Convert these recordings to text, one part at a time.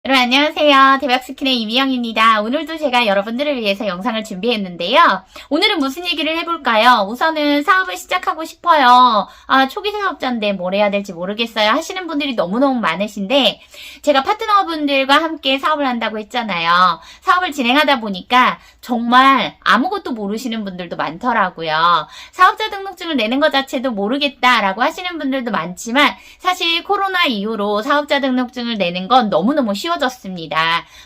여러분 안녕하세요. 대박스킨의 이미영입니다. 오늘도 제가 여러분들을 위해서 영상을 준비했는데요. 오늘은 무슨 얘기를 해볼까요? 우선은 사업을 시작하고 싶어요. 초기 사업자인데 뭘 해야 될지 모르겠어요 하시는 분들이 너무너무 많으신데, 제가 파트너분들과 함께 사업을 한다고 했잖아요. 사업을 진행하다 보니까 정말 아무것도 모르시는 분들도 많더라고요. 사업자 등록증을 내는 것 자체도 모르겠다라고 하시는 분들도 많지만, 사실 코로나 이후로 사업자 등록증을 내는 건 너무너무 쉬워졌습니다.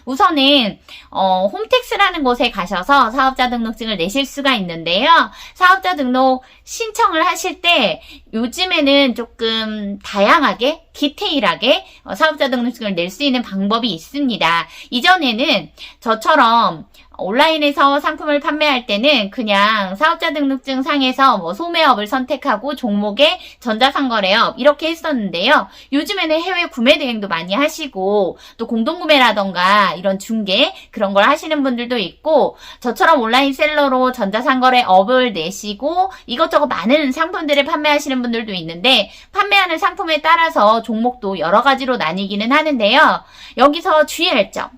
우선은 홈택스라는 곳에 가셔서 사업자 등록증을 내실 수가 있는데요. 사업자 등록 신청을 하실 때 요즘에는 조금 다양하게 디테일하게 사업자 등록증을 낼 수 있는 방법이 있습니다. 이전에는 저처럼 온라인에서 상품을 판매할 때는 그냥 사업자 등록증 상에서 소매업을 선택하고 종목에 전자상거래업 이렇게 했었는데요. 요즘에는 해외 구매 대행도 많이 하시고, 또 공동구매라던가 이런 중개 그런 걸 하시는 분들도 있고, 저처럼 온라인 셀러로 전자상거래업을 내시고 이것저것 많은 상품들을 판매하시는 분들도 있는데, 판매하는 상품에 따라서 종목도 여러 가지로 나뉘기는 하는데요. 여기서 주의할 점,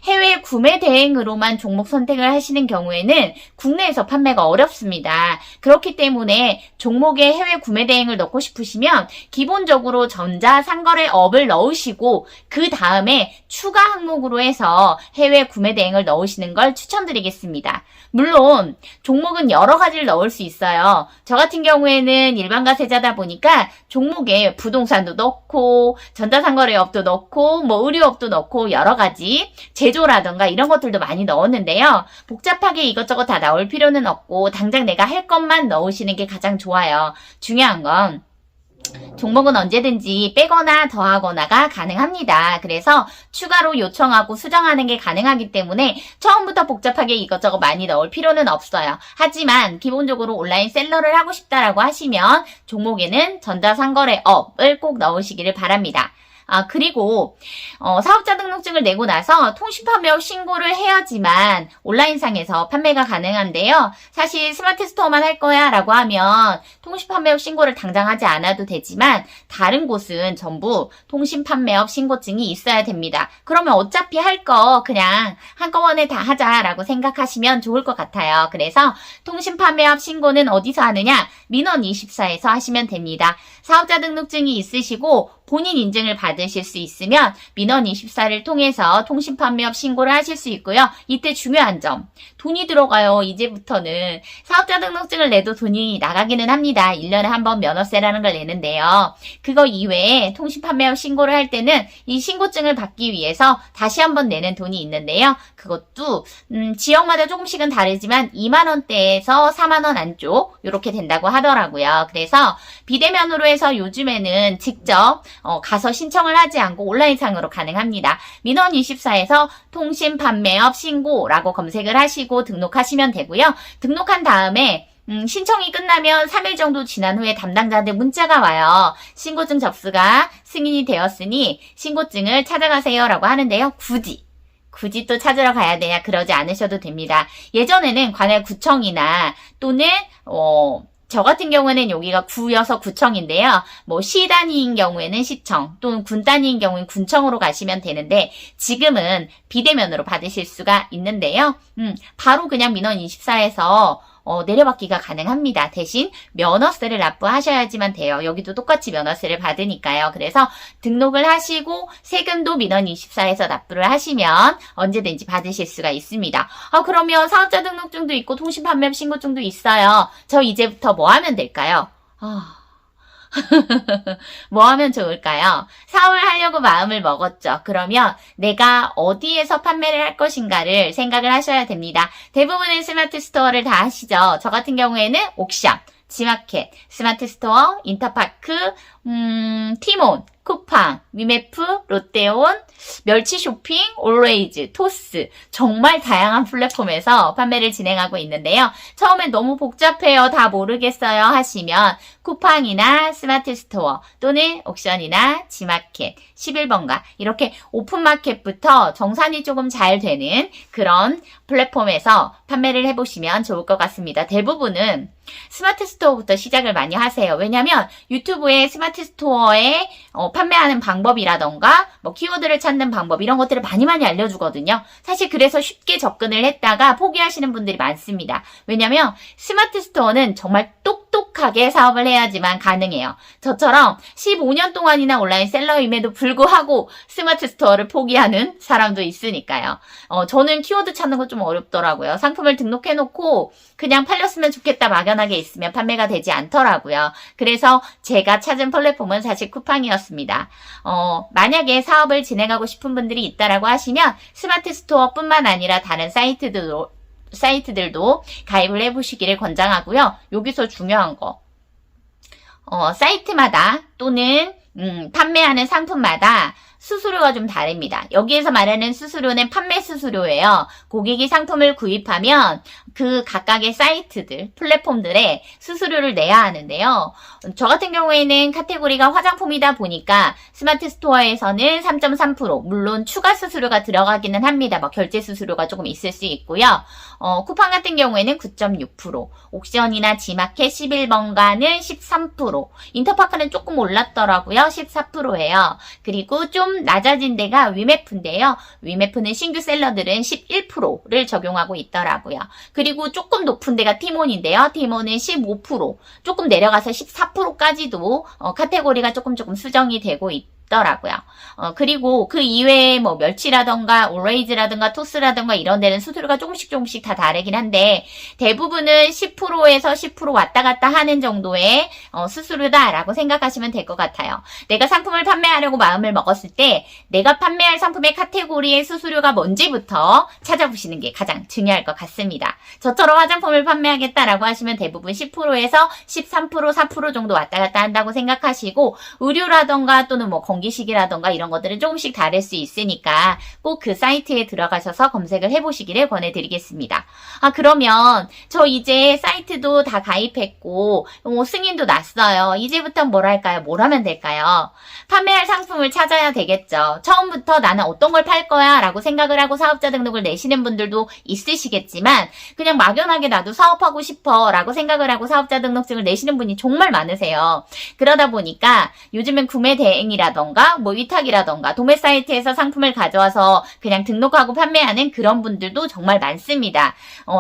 해외 구매 대행으로만 종목 선택을 하시는 경우에는 국내에서 판매가 어렵습니다. 그렇기 때문에 종목에 해외 구매 대행을 넣고 싶으시면 기본적으로 전자상거래업을 넣으시고, 그 다음에 추가 항목으로 해서 해외 구매 대행을 넣으시는 걸 추천드리겠습니다. 물론 종목은 여러 가지를 넣을 수 있어요. 저 같은 경우에는 일반 가세자다 보니까 종목에 부동산도 넣고 전자상거래업도 넣고 의류업도 넣고 여러 가지 제조라던가 이런 것들도 많이 넣었는데요. 복잡하게 이것저것 다 넣을 필요는 없고 당장 내가 할 것만 넣으시는 게 가장 좋아요. 중요한 건 종목은 언제든지 빼거나 더하거나가 가능합니다. 그래서 추가로 요청하고 수정하는 게 가능하기 때문에 처음부터 복잡하게 이것저것 많이 넣을 필요는 없어요. 하지만 기본적으로 온라인 셀러를 하고 싶다라고 하시면 종목에는 전자상거래업을 꼭 넣으시기를 바랍니다. 그리고 사업자 등록증을 내고 나서 통신판매업 신고를 해야지만 온라인상에서 판매가 가능한데요. 사실 스마트 스토어만 할 거야 라고 하면 통신판매업 신고를 당장 하지 않아도 되지만, 다른 곳은 전부 통신판매업 신고증이 있어야 됩니다. 그러면 어차피 할 거 그냥 한꺼번에 다 하자라고 생각하시면 좋을 것 같아요. 그래서 통신판매업 신고는 어디서 하느냐? 민원24에서 하시면 됩니다. 사업자 등록증이 있으시고 본인 인증을 받으실 수 있으면 민원24를 통해서 통신판매업 신고를 하실 수 있고요. 이때 중요한 점, 돈이 들어가요. 이제부터는 사업자 등록증을 내도 돈이 나가기는 합니다. 1년에 한 번 면허세라는 걸 내는데요. 그거 이외에 통신판매업 신고를 할 때는 이 신고증을 받기 위해서 다시 한 번 내는 돈이 있는데요. 그것도 지역마다 조금씩은 다르지만 2만 원대에서 4만 원 안쪽 이렇게 된다고 하더라고요. 그래서 비대면으로 해서 요즘에는 직접 가서 신청을 하지 않고 온라인상으로 가능합니다. 민원24에서 통신판매업 신고라고 검색을 하시고 등록하시면 되고요. 등록한 다음에 신청이 끝나면 3일 정도 지난 후에 담당자한테 문자가 와요. 신고증 접수가 승인이 되었으니 신고증을 찾아가세요 라고 하는데요. 굳이 또 찾으러 가야 되냐, 그러지 않으셔도 됩니다. 예전에는 관할구청이나 또는 저 같은 경우에는 여기가 구여서 구청인데요. 시 단위인 경우에는 시청, 또는 군 단위인 경우에는 군청으로 가시면 되는데, 지금은 비대면으로 받으실 수가 있는데요. 바로 그냥 민원24에서 내려받기가 가능합니다. 대신 면허세를 납부하셔야지만 돼요. 여기도 똑같이 면허세를 받으니까요. 그래서 등록을 하시고 세금도 민원24에서 납부를 하시면 언제든지 받으실 수가 있습니다. 그러면 사업자 등록증도 있고 통신판매업 신고증도 있어요. 저 이제부터 뭐 하면 될까요? 뭐 하면 좋을까요? 사업을 하려고 마음을 먹었죠. 그러면 내가 어디에서 판매를 할 것인가를 생각을 하셔야 됩니다. 대부분의 스마트 스토어를 다 하시죠. 저 같은 경우에는 옥션, 지마켓, 스마트 스토어, 인터파크, 티몬, 쿠팡, 위메프, 롯데온, 멸치 쇼핑, 올웨이즈, 토스, 정말 다양한 플랫폼에서 판매를 진행하고 있는데요. 처음엔 너무 복잡해요, 다 모르겠어요 하시면 쿠팡이나 스마트 스토어 또는 옥션이나 지마켓, 11번가 이렇게 오픈마켓부터 정산이 조금 잘 되는 그런 플랫폼에서 판매를 해보시면 좋을 것 같습니다. 대부분은 스마트 스토어부터 시작을 많이 하세요. 왜냐면 유튜브에 스마트 스토어에 판매하는 방법이라던가 뭐 키워드를 찾는 방법 이런 것들을 많이 알려주거든요. 사실 그래서 쉽게 접근을 했다가 포기하시는 분들이 많습니다. 왜냐면 스마트 스토어는 정말 똑똑하게 사업을 해야지만 가능해요. 저처럼 15년 동안이나 온라인 셀러임에도 불구하고 스마트 스토어를 포기하는 사람도 있으니까요. 저는 키워드 찾는 거 좀 어렵더라고요. 상품을 등록해놓고 그냥 팔렸으면 좋겠다 막연하게 있으면 판매가 되지 않더라고요. 그래서 제가 찾은 플랫폼은 사실 쿠팡이었습니다. 만약에 사업을 진행하고 싶은 분들이 있다라고 하시면 스마트 스토어뿐만 아니라 다른 사이트들도 가입을 해보시기를 권장하고요. 여기서 중요한 거, 사이트마다 또는 판매하는 상품마다 수수료가 좀 다릅니다. 여기에서 말하는 수수료는 판매 수수료예요. 고객이 상품을 구입하면 그 각각의 사이트들, 플랫폼들에 수수료를 내야 하는데요. 저 같은 경우에는 카테고리가 화장품이다 보니까 스마트 스토어에서는 3.3%, 물론 추가 수수료가 들어가기는 합니다. 뭐 결제 수수료가 조금 있을 수 있고요. 쿠팡 같은 경우에는 9.6%, 옥션이나 지마켓 11번가는 13%, 인터파크는 조금 올랐더라고요. 14%예요. 그리고 좀 낮아진 데가 위메프인데요. 위메프는 신규 셀러들은 11%를 적용하고 있더라고요. 그리고 조금 높은 데가 티몬인데요. 티몬은 15%, 조금 내려가서 14%까지도 카테고리가 조금 수정이 되고 있더라고요. 그리고 그 이외에 뭐 멸치라던가 올레이즈라던가 토스라던가 이런 데는 수수료가 조금씩 다 다르긴 한데 대부분은 10%에서 10% 왔다 갔다 하는 정도의 수수료다라고 생각하시면 될 것 같아요. 내가 상품을 판매하려고 마음을 먹었을 때 내가 판매할 상품의 카테고리의 수수료가 뭔지부터 찾아보시는 게 가장 중요할 것 같습니다. 저처럼 화장품을 판매하겠다라고 하시면 대부분 10%에서 13%, 4% 정도 왔다 갔다 한다고 생각하시고 의류라던가 또는 뭐 건기식이라던가 이런 것들은 조금씩 다를 수 있으니까 꼭 그 사이트에 들어가셔서 검색을 해보시기를 권해드리겠습니다. 그러면 저 이제 사이트도 다 가입했고 승인도 났어요. 이제부터 뭘 할까요? 뭘 하면 될까요? 판매할 상품을 찾아야 되겠죠. 처음부터 나는 어떤 걸 팔 거야 라고 생각을 하고 사업자 등록을 내시는 분들도 있으시겠지만 그냥 막연하게 나도 사업하고 싶어 라고 생각을 하고 사업자 등록증을 내시는 분이 정말 많으세요. 그러다 보니까 요즘은 구매 대행이라던가 뭐 위탁이라던가 도매 사이트에서 상품을 가져와서 그냥 등록하고 판매하는 그런 분들도 정말 많습니다.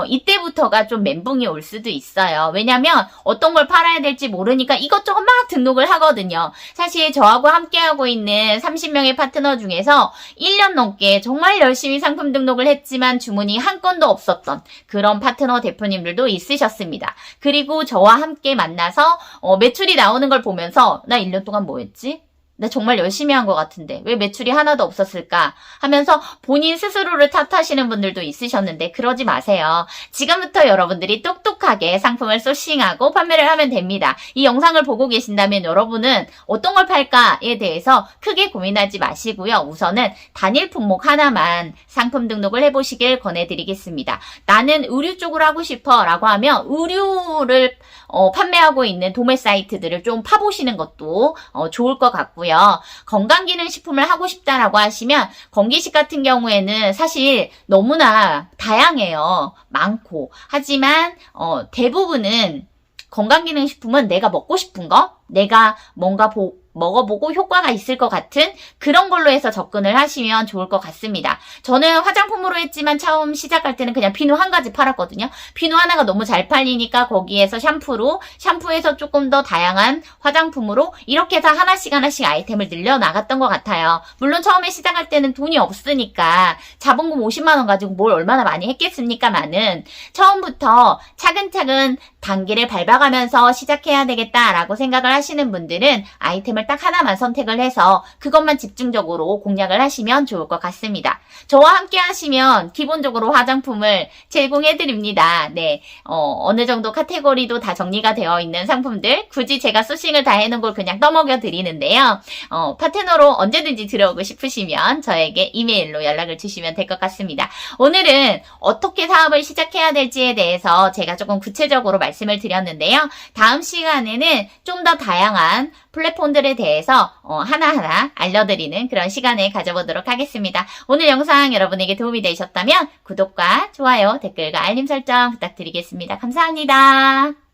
이때부터가 좀 멘붕이 올 수도 있어요. 왜냐면 어떤 걸 팔아야 될지 모르니까 이것저것 막 등록을 하거든요. 사실 저하고 함께하고 있는 30명의 파트너 중에서 1년 넘게 정말 열심히 상품 등록을 했지만 주문이 한 건도 없었던 그런 파트너 대표님들도 있으셨습니다. 그리고 저와 함께 만나서 매출이 나오는 걸 보면서 나 1년 동안 뭐 했지? 나 정말 열심히 한 것 같은데 왜 매출이 하나도 없었을까 하면서 본인 스스로를 탓하시는 분들도 있으셨는데 그러지 마세요. 지금부터 여러분들이 똑똑하게 상품을 소싱하고 판매를 하면 됩니다. 이 영상을 보고 계신다면 여러분은 어떤 걸 팔까에 대해서 크게 고민하지 마시고요. 우선은 단일 품목 하나만 상품 등록을 해보시길 권해드리겠습니다. 나는 의류 쪽으로 하고 싶어 라고 하면 의류를 판매하고 있는 도매 사이트들을 좀 파보시는 것도 좋을 것 같고요. 건강기능식품을 하고 싶다라고 하시면 건기식 같은 경우에는 사실 너무나 다양해요. 많고. 하지만 대부분은 건강기능식품은 내가 먹고 싶은 거, 내가 뭔가 먹어보고 효과가 있을 것 같은 그런 걸로 해서 접근을 하시면 좋을 것 같습니다. 저는 화장품으로 했지만 처음 시작할 때는 그냥 비누 한 가지 팔았거든요. 비누 하나가 너무 잘 팔리니까 거기에서 샴푸에서 조금 더 다양한 화장품으로 이렇게 해서 하나씩 아이템을 늘려나갔던 것 같아요. 물론 처음에 시작할 때는 돈이 없으니까 자본금 50만 원 가지고 뭘 얼마나 많이 했겠습니까마는 처음부터 차근차근 단계를 밟아가면서 시작해야 되겠다라고 생각을 하시는 분들은 아이템을 플랫폼을 딱 하나만 선택을 해서 그것만 집중적으로 공략을 하시면 좋을 것 같습니다. 저와 함께 하시면 기본적으로 화장품을 제공해드립니다. 네, 어느 정도 카테고리도 다 정리가 되어 있는 상품들, 굳이 제가 소싱을 다 해놓은 걸 그냥 떠먹여 드리는데요. 파트너로 언제든지 들어오고 싶으시면 저에게 이메일로 연락을 주시면 될 것 같습니다. 오늘은 어떻게 사업을 시작해야 될지에 대해서 제가 조금 구체적으로 말씀을 드렸는데요. 다음 시간에는 좀 더 다양한 플랫폼들에 대해서 하나하나 알려드리는 그런 시간을 가져보도록 하겠습니다. 오늘 영상 여러분에게 도움이 되셨다면 구독과 좋아요, 댓글과 알림 설정 부탁드리겠습니다. 감사합니다.